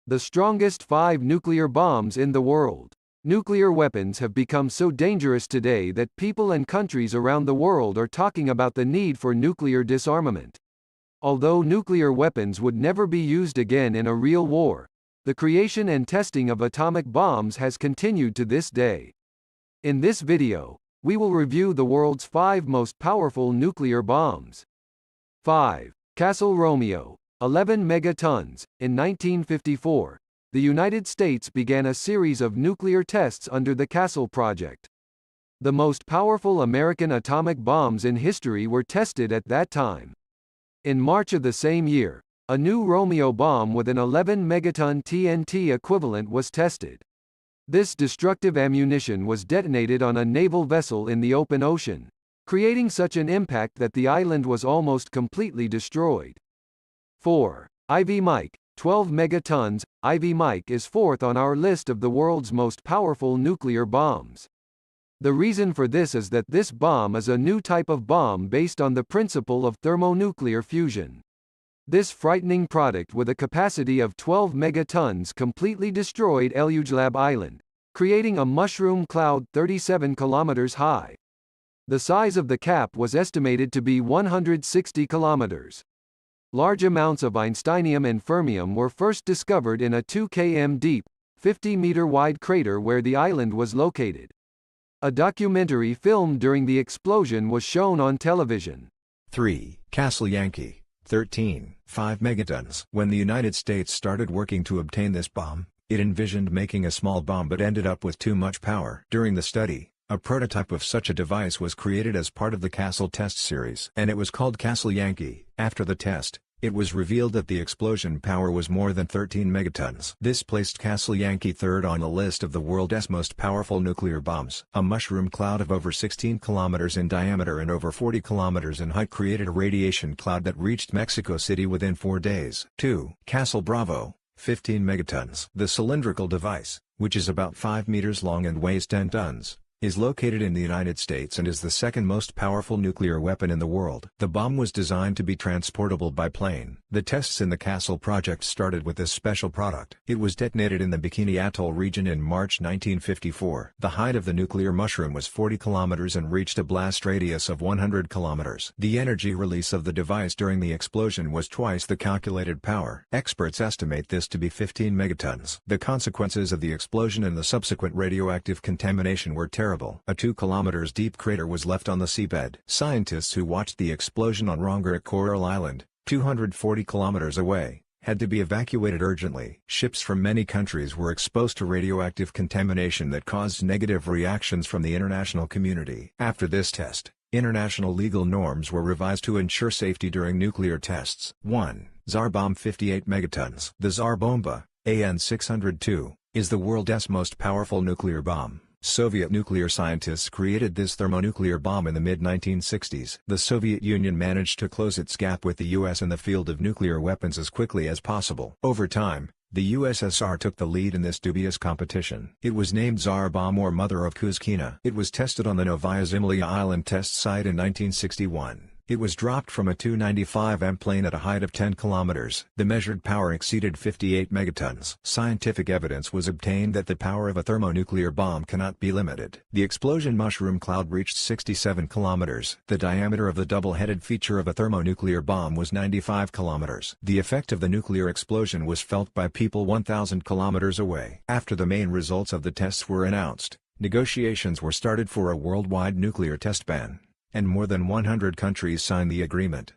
The strongest 5 nuclear bombs in the world. Nuclear weapons have become so dangerous today that people and countries around the world are talking about the need for nuclear disarmament. Although nuclear weapons would never be used again in a real war, the creation and testing of atomic bombs has continued to this day. In this video, we will review the world's 5 most powerful nuclear bombs. 5. Castle Romeo, 11 megatons. In 1954, the United States began a series of nuclear tests under the Castle Project. The most powerful American atomic bombs in history were tested at that time. In March of the same year, a new Romeo bomb with an 11 megaton TNT equivalent was tested. This destructive ammunition was detonated on a naval vessel in the open ocean, creating such an impact that the island was almost completely destroyed. 4. Ivy Mike, 12 megatons. Ivy Mike is fourth on our list of the world's most powerful nuclear bombs. The reason for this is that this bomb is a new type of bomb based on the principle of thermonuclear fusion. This frightening product with a capacity of 12 megatons completely destroyed Elyougleb Island, creating a mushroom cloud 37 kilometers high. The size of the cap was estimated to be 160 kilometers. Large amounts of einsteinium and fermium were first discovered in a 2 km deep, 50-meter wide crater where the island was located. A documentary filmed during the explosion was shown on television. 3. Castle Yankee, 13, 5 megatons. When the United States started working to obtain this bomb, it envisioned making a small bomb but ended up with too much power. During the study, a prototype of such a device was created as part of the Castle test series, and it was called Castle Yankee. After the test, it was revealed that the explosion power was more than 13 megatons. This placed Castle Yankee third on the list of the world's most powerful nuclear bombs. A mushroom cloud of over 16 kilometers in diameter and over 40 kilometers in height created a radiation cloud that reached Mexico City within 4 days. 2. Castle Bravo, 15 megatons. The cylindrical device, which is about 5 meters long and weighs 10 tons, is located in the United States and is the second most powerful nuclear weapon in the world. The bomb was designed to be transportable by plane. The tests in the Castle project started with this special product. It was detonated in the Bikini Atoll region in March 1954. The height of the nuclear mushroom was 40 kilometers and reached a blast radius of 100 kilometers. The energy release of the device during the explosion was twice the calculated power. Experts estimate this to be 15 megatons. The consequences of the explosion and the subsequent radioactive contamination were terrible. A 2 kilometers deep crater was left on the seabed. Scientists who watched the explosion on Rongerik Coral Island, 240 kilometers away, had to be evacuated urgently. Ships from many countries were exposed to radioactive contamination that caused negative reactions from the international community. After this test, international legal norms were revised to ensure safety during nuclear tests. 1. Tsar Bomb, 58 megatons. The Tsar Bomba, AN-602, is the world's most powerful nuclear bomb. Soviet nuclear scientists created this thermonuclear bomb in the mid-1960s. The Soviet Union managed to close its gap with the US in the field of nuclear weapons as quickly as possible. Over time, the USSR took the lead in this dubious competition. It was named Tsar Bomb or Mother of Kuzkina. It was tested on the Novaya Zemlya Island test site in 1961. It was dropped from a Tu-95M plane at a height of 10 kilometers. The measured power exceeded 58 megatons. Scientific evidence was obtained that the power of a thermonuclear bomb cannot be limited. The explosion mushroom cloud reached 67 kilometers. The diameter of the double-headed feature of a thermonuclear bomb was 95 kilometers. The effect of the nuclear explosion was felt by people 1,000 kilometers away. After the main results of the tests were announced, negotiations were started for a worldwide nuclear test ban, and more than 100 countries signed the agreement.